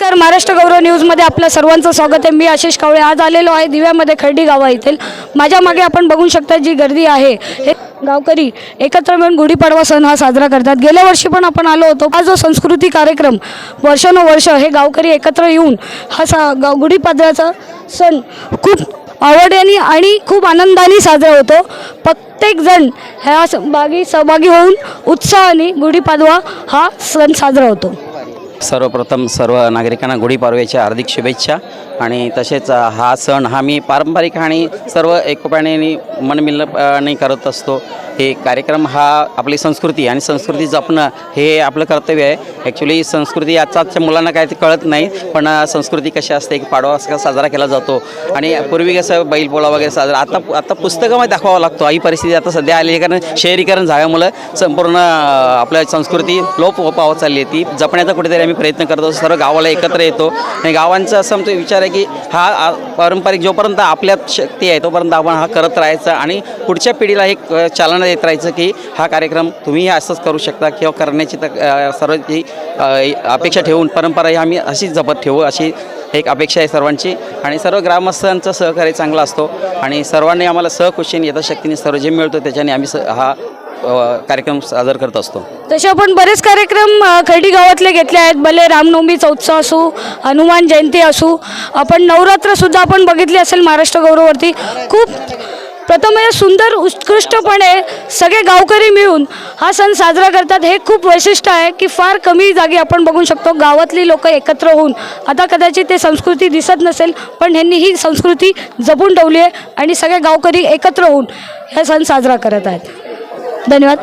नमस्कार, महाराष्ट्र गौरव न्यूजमध्ये आपलं सर्वांचं स्वागत आहे। मी आशिष कावळे आज आलेलो आहे दिव्यामध्ये खर्डी गावा येथील। माझ्या मागे आपण बघू शकता जी गर्दी आहे, हे गावकरी एकत्र मिळून गुढीपाडवा सण हा साजरा करतात। गेल्या वर्षी पण आपण आलो होतो। हा जो संस्कृती कार्यक्रम वर्षानुवर्ष हे गावकरी एकत्र येऊन हा गुढीपाडव्याचा सण खूप आवडीने आणि खूप आनंदाने साजरा होतो। प्रत्येक जण ह्या सहभागी होऊन उत्साहाने गुढीपाडवा हा सण साजरा होतो। सर्वप्रथम सर्व नागरिकांना गुढीपाडव्याच्या हार्दिक शुभेच्छा। आणि तसेच हा सण हा मी पारंपरिक आणि सर्व एकोप्याने मनमिळाने करत असतो। हे कार्यक्रम हा आपली संस्कृती आणि संस्कृती जपणं हे आपलं कर्तव्य आहे। ॲक्च्युली संस्कृती आजच्या मुलांना काय ते कळत नाही, पण संस्कृती कशी असते की पाडवा कसा साजरा केला जातो। आणि पूर्वी कसं बैलपोळा वगैरे साजरा आता पुस्तकामध्ये दाखवावा लागतो। ही परिस्थिती आता सध्या आली आहे, कारण शहरीकरण झाल्यामुळं संपूर्ण आपल्या संस्कृती लोप पावत चालली आहे। ती जपण्याचा कुठेतरी आम्ही प्रयत्न करतो। सर्व गावाला एकत्र येतो आणि गावांचा असं आमचा विचार आहे की हा पारंपरिक जोपर्यंत आपल्यात शक्ती आहे तोपर्यंत आपण हा करत राहायचं आणि पुढच्या पिढीला एक चालना देत राहायचं की हा कार्यक्रम तुम्ही असंच करू शकता किंवा करण्याची सर्व ती अपेक्षा ठेवून परंपरा ही आम्ही अशीच जपत ठेवू, अशी एक अपेक्षा आहे सर्वांची। आणि सर्व ग्रामस्थांचं सहकार्य चांगलं असतो आणि सर्वांनी आम्हाला सहकुशीने यथाशक्तीने सर्व जे मिळतो त्याच्याने आम्ही हा कार्यक्रम साजरा करत असतो। तसे आपण बरेच कार्यक्रम खर्डी गावातले घेतले आहेत, भले रामनवमीचा उत्सव असो, हनुमान जयंती असो, आपण नवरात्रसुद्धा आपण बघितले असेल महाराष्ट्र गौरववरती। खूप प्रथम हे सुंदर उत्कृष्टपणे सगळे गावकरी मिळून हा सण साजरा करतात। हे खूप वैशिष्ट्य आहे की फार कमी जागी आपण बघू शकतो गावातली लोक एकत्र होऊन, आता कदाचित ते संस्कृती दिसत नसेल पण ह्यांनी ही संस्कृती जपून ठेवली आहे आणि सगळे गावकरी एकत्र होऊन हा सण साजरा करत आहेत। धन्यवाद।